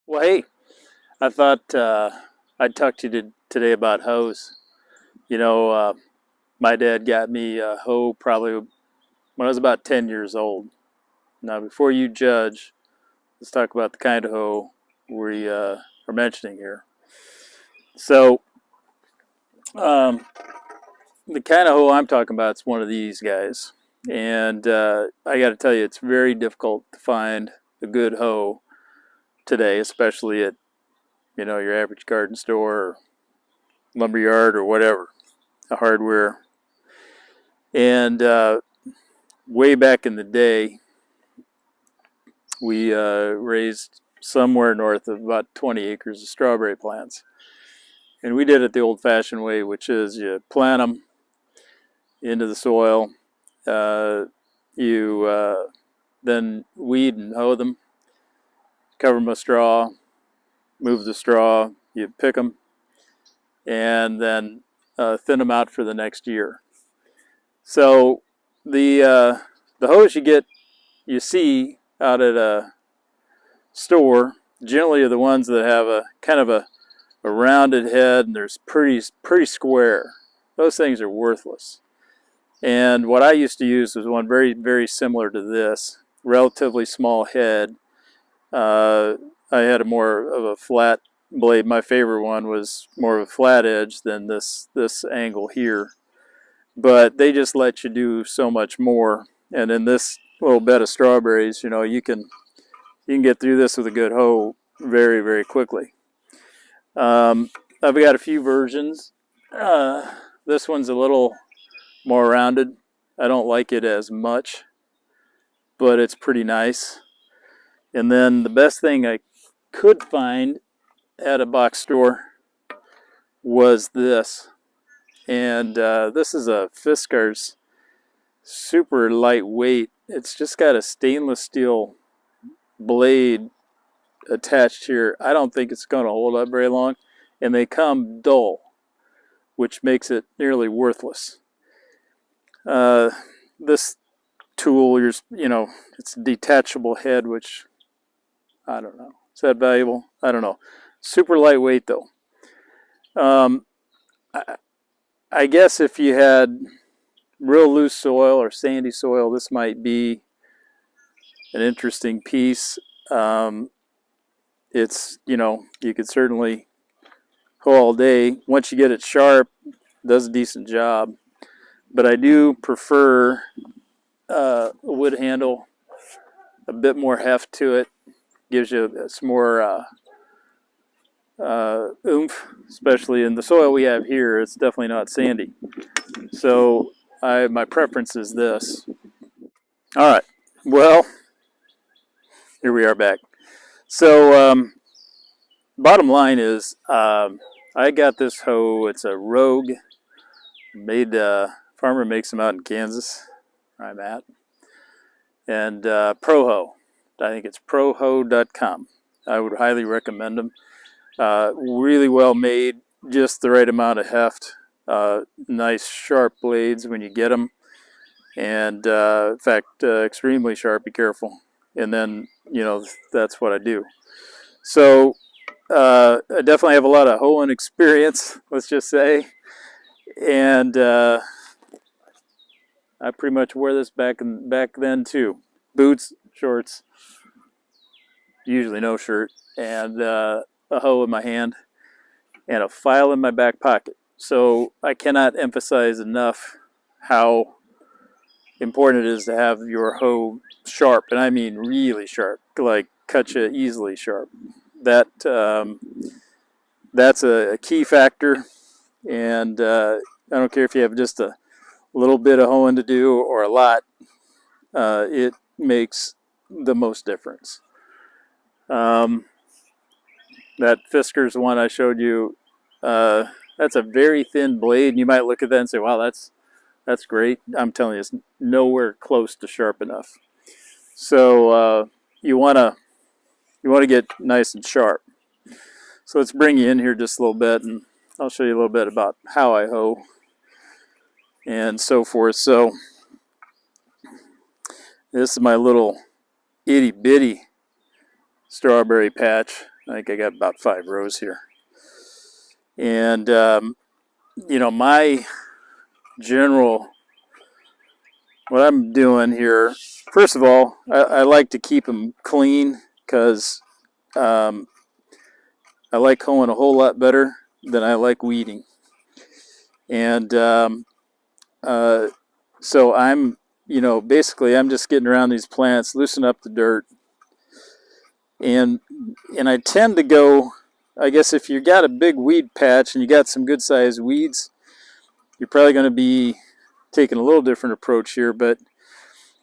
Well, hey, I thought I'd talk to you today about hoes. You know, my dad got me a hoe probably when I was about 10 years old. Now, before you judge, let's talk about the kind of hoe we are mentioning here. So, um, the kind of hoe I'm talking about is one of these guys. And I got to tell you, it's very difficult to find a good hoe today, especially at, your average garden store or lumberyard or whatever, a hardware. And way back in the day, we raised somewhere north of about 20 acres of strawberry plants. And we did it the old fashioned way, which is you plant them into the soil, you then weed and hoe them, cover them with straw, move the straw, you pick them, and then thin them out for the next year. So the hose you see out at a store generally are the ones that have a kind of a rounded head and there's pretty square. Those things are worthless. And what I used to use was one very similar to this, relatively small head. I had a more of a flat blade. My favorite one was more of a flat edge than this angle here. But they just let you do so much more. And in this little bed of strawberries, you can get through this with a good hoe very quickly. I've got a few versions. This one's a little more rounded. I don't like it as much, but it's pretty nice. And then the best thing I could find at a box store was this. And this is a Fiskar's, super lightweight. It's just got a stainless steel blade attached here. I don't think it's going to hold up very long. And they come dull, which makes it nearly worthless. This tool, it's a detachable head, which I don't know. Is that valuable? I don't know. Super lightweight though. Um, I, I guess if you had real loose soil or sandy soil, this might be an interesting piece. You could certainly hoe all day. Once you get it sharp, it does a decent job. But I do prefer a wood handle, a bit more heft to it, gives you some more oomph, especially in the soil we have here. It's definitely not sandy. So my preference is this. All right. Well, here we are back. So bottom line is I got this hoe. It's a Rogue. Farmer makes them out in Kansas, where I'm at. And ProHo. I think it's proho.com. I would highly recommend them. Really well made, just the right amount of heft. Nice sharp blades when you get them. And in fact, extremely sharp. Be careful. And then, that's what I do. So I definitely have a lot of hoeing experience, let's just say. And I pretty much wore this back then too. Boots, shorts, usually no shirt, and a hoe in my hand, and a file in my back pocket. So I cannot emphasize enough how important it is to have your hoe sharp, and I mean really sharp, like cut you easily sharp. That's a key factor, and I don't care if you have just a little bit of hoeing to do or a lot. It makes the most difference. Um, that Fisker's one I showed you, that's a very thin blade. And you might look at that and say, "Wow, that's great." I'm telling you, it's nowhere close to sharp enough. So you wanna get nice and sharp. So let's bring you in here just a little bit, and I'll show you a little bit about how I hoe and so forth. So this is my little itty bitty strawberry patch, I think I got about 5 rows here. And, my general, what I'm doing here, first of all, I like to keep them clean because I like hoeing a whole lot better than I like weeding. And so I'm, basically I'm just getting around these plants, loosen up the dirt. And I tend to go, I guess if you got a big weed patch and you got some good sized weeds, you're probably going to be taking a little different approach here. But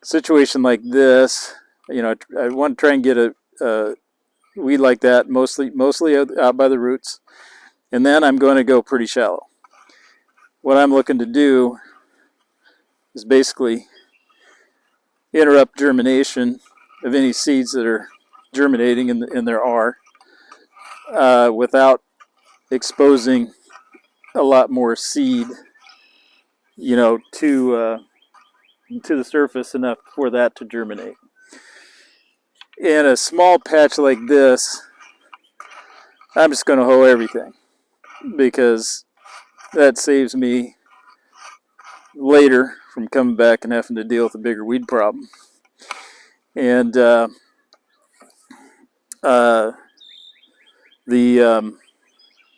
a situation like this, I want to try and get a weed like that, mostly out by the roots. And then I'm going to go pretty shallow. What I'm looking to do is basically interrupt germination of any seeds that are germinating, and there are, without exposing a lot more seed, to the surface enough for that to germinate. In a small patch like this, I'm just going to hoe everything because that saves me later from coming back and having to deal with a bigger weed problem. And I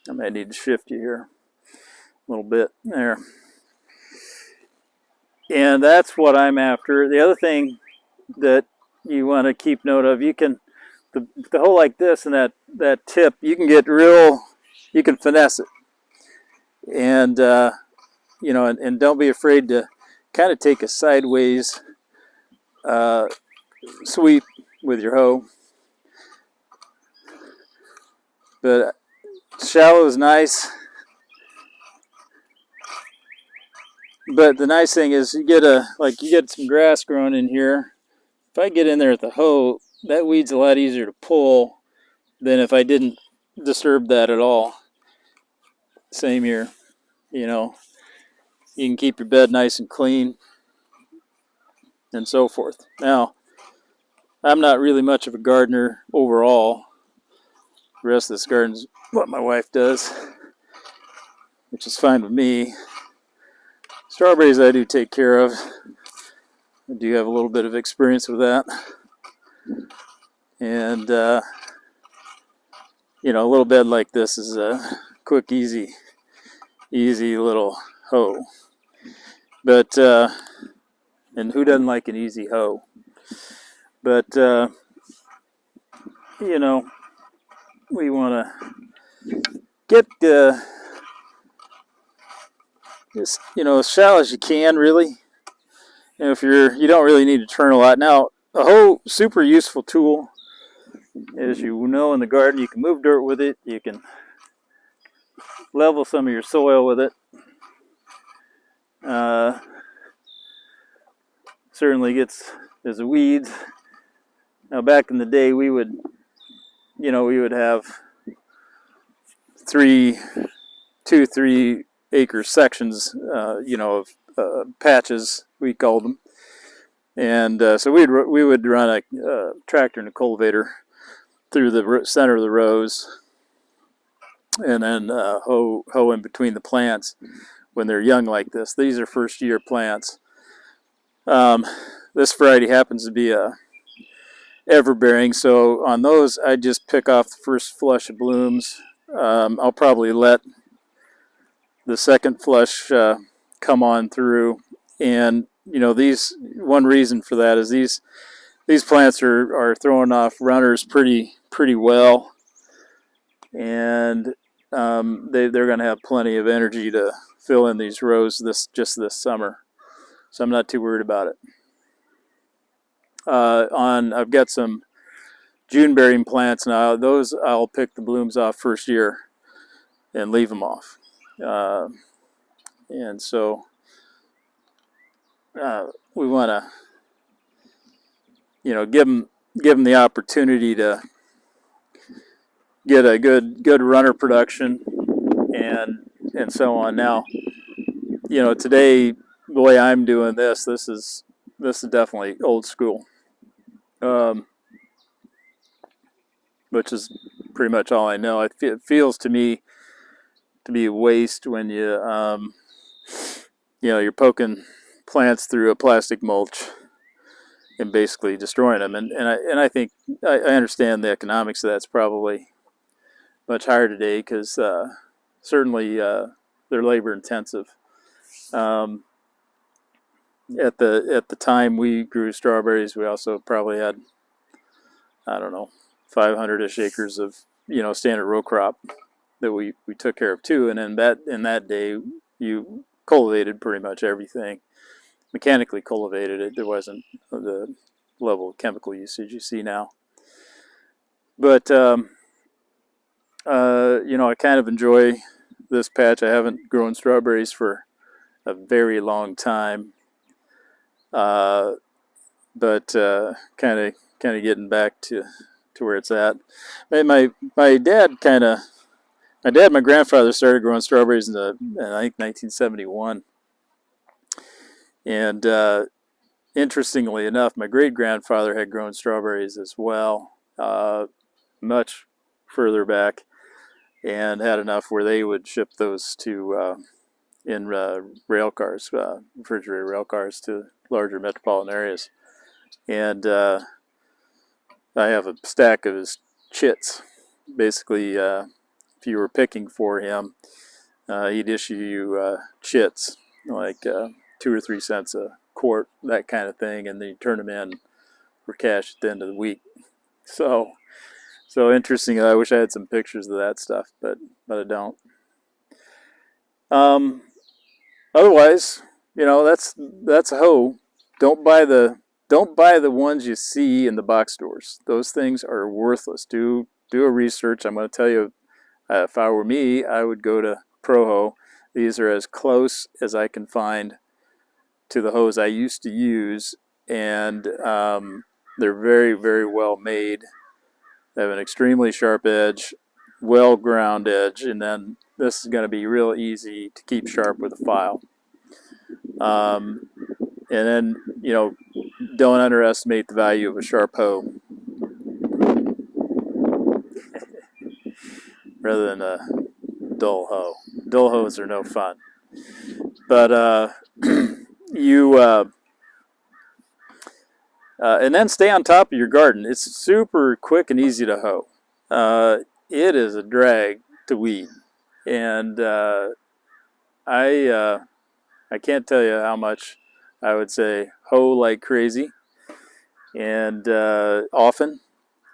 might need to shift you here a little bit there. And that's what I'm after. The other thing that you want to keep note of, you can, the hoe like this and that tip, you can get you can finesse it. And, and don't be afraid to kind of take a sideways sweep with your hoe. But shallow is nice. But the nice thing is you get some grass growing in here. If I get in there with the hoe, that weed's a lot easier to pull than if I didn't disturb that at all. Same here, you can keep your bed nice and clean and so forth. Now, I'm not really much of a gardener overall. The rest of this garden's what my wife does, which is fine with me. Strawberries I do take care of. I do have a little bit of experience with that. And, a little bed like this is a quick, easy little hoe. But, and who doesn't like an easy hoe? But, we want to get just, as shallow as you can, really. If you don't really need to turn a lot. Now, a hoe, super useful tool. As you know, in the garden, you can move dirt with it. You can level some of your soil with it. Certainly gets as weeds. Now, back in the day, we would have 3 acre sections, of patches, we called them. And so we would run a tractor and a cultivator through the center of the rows, and then hoe in between the plants when they're young like this. These are first year plants. This variety happens to be a everbearing, so on those I just pick off the first flush of blooms. I'll probably let the second flush come on through, and one reason for that is these plants are throwing off runners pretty well, and they're going to have plenty of energy to fill in these rows this summer, so I'm not too worried about it. I've got some June bearing plants now. Those I'll pick the blooms off first year and leave them off, and so we want to give them the opportunity to get a good runner production and so on. Now, today, the way I'm doing this is definitely old school, which is pretty much all I know. It feels to me to be waste when you're poking plants through a plastic mulch and basically destroying them. And I think I understand the economics of that's probably much higher today because certainly they're labor intensive. Um, at the time we grew strawberries, we also probably had, I don't know, 500-ish acres of standard row crop that we took care of too. And in that day, you cultivated pretty much everything, mechanically cultivated it. There wasn't the level of chemical usage you see now. But I kind of enjoy this patch. I haven't grown strawberries for a very long time, but kind of getting back to where it's at. My dad my grandfather started growing strawberries in I think 1971, and interestingly enough, my great grandfather had grown strawberries as well, much further back, and had enough where they would ship those to in rail cars, refrigerated rail cars to larger metropolitan areas. And I have a stack of his chits. Basically, if you were picking for him, he'd issue you chits, like 2 or 3 cents a quart, that kind of thing, and then you turn them in for cash at the end of the week. So interesting. I wish I had some pictures of that stuff, but I don't. Otherwise, that's a hoe. Don't buy the ones you see in the box stores. Those things are worthless. Do a research. I'm going to tell you, if I were me, I would go to Pro-Ho. These are as close as I can find to the hose I used to use, and they're very, very well made. They have an extremely sharp edge, well ground edge, and then this is going to be real easy to keep sharp with a file. And then, don't underestimate the value of a sharp hoe rather than a dull hoe. Dull hoes are no fun. But and then stay on top of your garden. It's super quick and easy to hoe. It is a drag to weed, and I can't tell you how much I would say hoe like crazy, and often.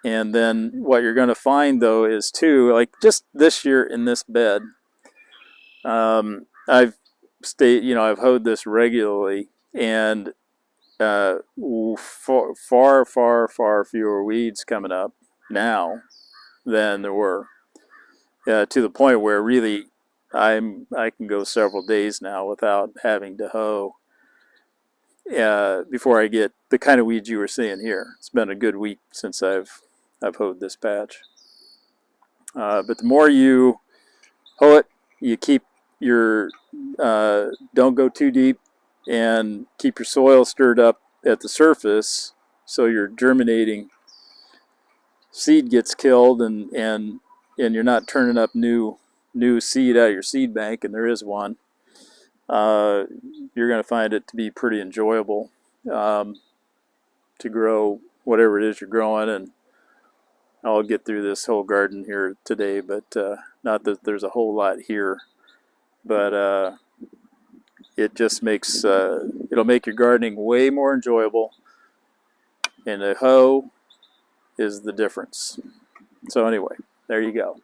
And then what you're going to find though is too, like just this year in this bed, I've hoed this regularly, and far fewer weeds coming up now than there were, to the point where really I can go several days now without having to hoe before I get the kind of weeds you were seeing here. It's been a good week since I've hoed this patch. But the more you hoe it, you keep your don't go too deep, and keep your soil stirred up at the surface so your germinating seed gets killed, and you're not turning up new seed out of your seed bank, and there is one. You're going to find it to be pretty enjoyable to grow whatever it is you're growing. And I'll get through this whole garden here today, but not that there's a whole lot here, but it just makes it'll make your gardening way more enjoyable, and a hoe is the difference. So anyway, there you go.